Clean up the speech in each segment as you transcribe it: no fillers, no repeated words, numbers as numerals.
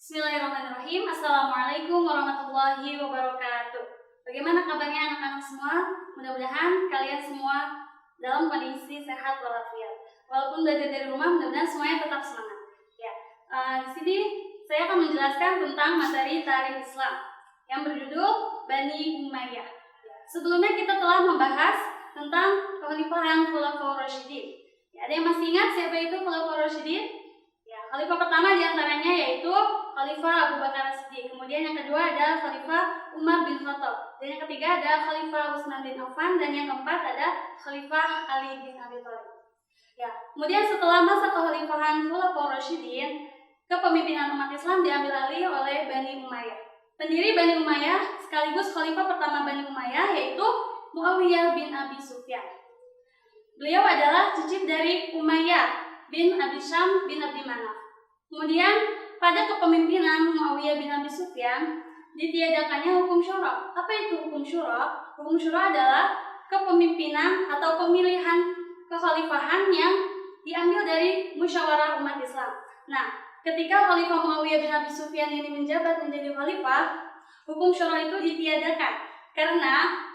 Bismillahirrahmanirrahim. Assalamualaikum warahmatullahi wabarakatuh. Bagaimana kabarnya anak-anak semua? Mudah-mudahan kalian semua dalam kondisi sehat walafiat. Walaupun belajar dari rumah, mudah-mudahan semuanya tetap semangat. Ya, di sini saya akan menjelaskan tentang materi tarikh Islam yang berjudul Bani Umayyah. Sebelumnya kita telah membahas tentang kekhalifahan Khulafaur Rasyidin. Ya, ada yang masih ingat siapa itu Khulafaur Rasyidin? Ya, khalifah pertama diantaranya yaitu Khalifah Abu Bakar As-Siddiq. Kemudian yang kedua ada Khalifah Umar bin Khattab. Dan yang ketiga ada Khalifah Utsman bin Affan. Dan yang keempat ada Khalifah Ali bin Abi Thalib. Ya, kemudian setelah masa kekhalifahan Khulafaur Rasyidin, kepemimpinan umat Islam diambil alih oleh Bani Umayyah. Pendiri Bani Umayyah sekaligus khalifah pertama Bani Umayyah yaitu Muawiyah bin Abi Sufyan. Beliau adalah cicit dari Umayyah bin Abi Syam bin Abdi Manaf. Kemudian pada kepemimpinan Muawiyah bin Abi Sufyan ditiadakannya hukum syura. Apa itu hukum syura? Hukum syura adalah kepemimpinan atau pemilihan kekhalifahan yang diambil dari musyawarah umat Islam. Nah, ketika Khalifah Muawiyah bin Abi Sufyan ini menjabat menjadi khalifah, hukum syura itu ditiadakan karena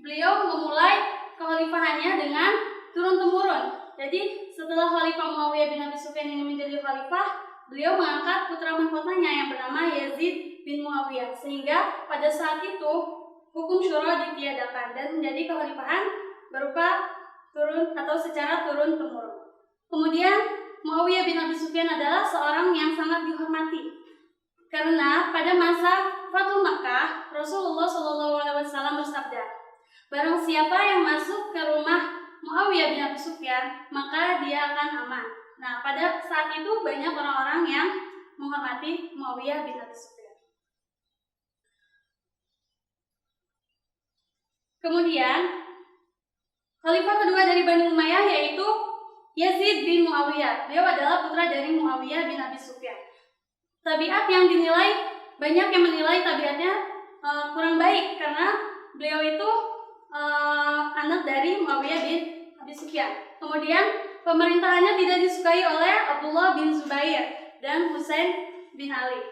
beliau memulai kekhalifahannya dengan turun-temurun. Jadi setelah Khalifah Muawiyah bin Abi Sufyan ini menjadi khalifah, beliau mengangkat putra mahkotanya yang bernama Yazid bin Muawiyah, sehingga pada saat itu hukum syura ditiadakan dan menjadi kekhalifahan berupa turun atau secara turun-temurun. Kemudian Muawiyah bin Abi Sufyan adalah seorang yang sangat dihormati karena pada masa Fathul Makkah Rasulullah SAW bersabda, "Barang siapa yang masuk ke rumah Muawiyah bin Abi Sufyan, maka dia akan aman." Nah, pada saat itu banyak orang-orang yang menghormati Muawiyah bin Abi Sufyan. Kemudian, khalifah kedua dari Bani Umayyah yaitu Yazid bin Muawiyah. Beliau adalah putra dari Muawiyah bin Abi Sufyan. Tabiat yang dinilai, banyak yang menilai tabiatnya kurang baik karena beliau itu anak dari Muawiyah bin Abi Sufyan. Kemudian pemerintahannya tidak disukai oleh Abdullah bin Zubair dan Husain bin Ali.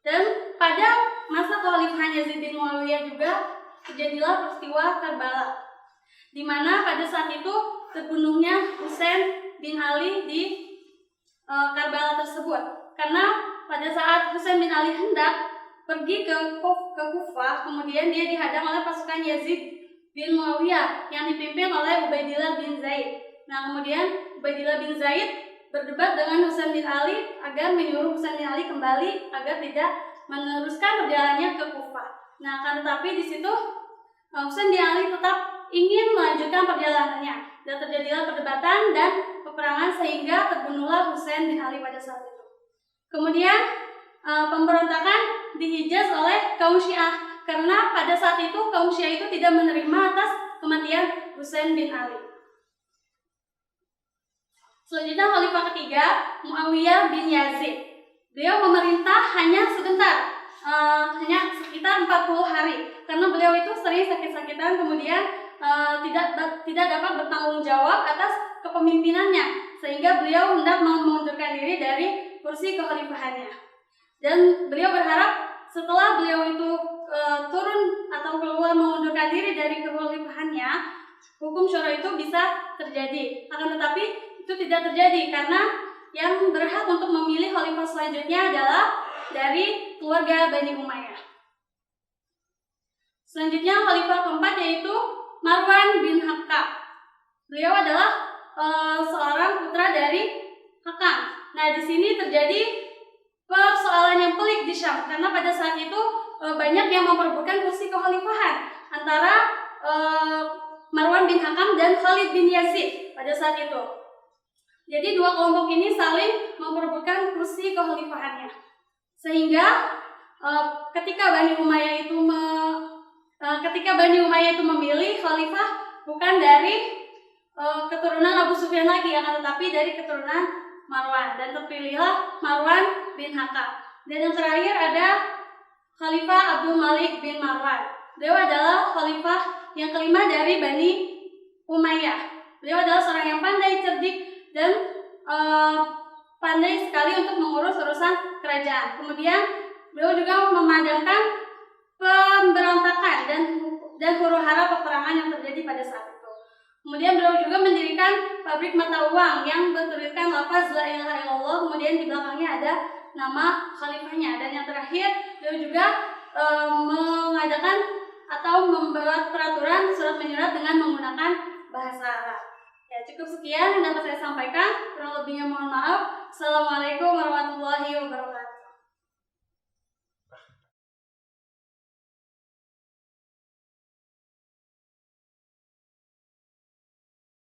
Dan pada masa kekhalifahan Yazid bin Muawiyah juga terjadilah peristiwa Karbala, di mana pada saat itu terbunuhnya Husain bin Ali di Karbala tersebut. Karena pada saat Husain bin Ali hendak pergi ke Kufah, kemudian dia dihadang oleh pasukan Yazid bin Muawiyah yang dipimpin oleh Ubaidillah bin Zaid. Nah, kemudian Ubaidillah bin Zaid berdebat dengan Husain bin Ali agar menyuruh Husain bin Ali kembali agar tidak meneruskan perjalanannya ke Kufah. Nah, akan tetapi di situ Husain bin Ali tetap ingin melanjutkan perjalanannya dan terjadilah perdebatan dan peperangan sehingga terbunuhlah Husain bin Ali pada saat itu. Kemudian pemberontakan dihijaz oleh kaum Syiah karena pada saat itu kaum Syiah itu tidak menerima atas kematian Husain bin Ali. Selanjutnya khalifah ketiga Muawiyah bin Yazid. Beliau memerintah hanya sebentar, hanya sekitar 40 hari karena beliau itu sering sakit-sakitan, kemudian tidak dapat bertanggung jawab atas kepemimpinannya sehingga beliau hendak mengundurkan diri dari kursi kekhalifahannya. Dan beliau berharap setelah beliau itu turun atau keluar mengundurkan diri dari kekhalifahannya, hukum syura itu bisa terjadi. Akan tetapi itu tidak terjadi karena yang berhak untuk memilih khalifah selanjutnya adalah dari keluarga Bani Umayyah. Selanjutnya khalifah keempat yaitu Marwan bin Hakam. Beliau adalah seorang putra dari Hakam. Nah, di sini terjadi persoalan yang pelik di Syam karena pada saat itu banyak yang memperebutkan kursi kekhalifahan antara Marwan bin Hakam dan Khalid bin Yazid pada saat itu. Jadi dua kelompok ini saling memperebutkan kursi kekhalifahannya. Sehingga ketika Bani Umayyah itu memilih khalifah bukan dari keturunan Abu Sufyan lagi, akan tetapi dari keturunan Marwan, dan terpilihlah Marwan bin Hakam. Dan yang terakhir ada Khalifah Abdul Malik bin Marwan. Beliau adalah khalifah yang kelima dari Bani Umayyah. Beliau adalah seorang yang pandai, cerdik, dan pandai sekali untuk mengurus urusan kerajaan. Kemudian beliau juga memadamkan pemberontakan dan huru-hara peperangan yang terjadi pada saat itu. Kemudian beliau juga mendirikan pabrik mata uang yang bertuliskan lafaz la ilaha illallah, kemudian di belakangnya ada nama khalifahnya. Dan yang terakhir, beliau juga mengadakan atau membuat peraturan surat menyurat dengan menggunakan bahasa Arab. Ya, cukup sekian yang dapat saya sampaikan. Kurang lebihnya mohon maaf. Assalamualaikum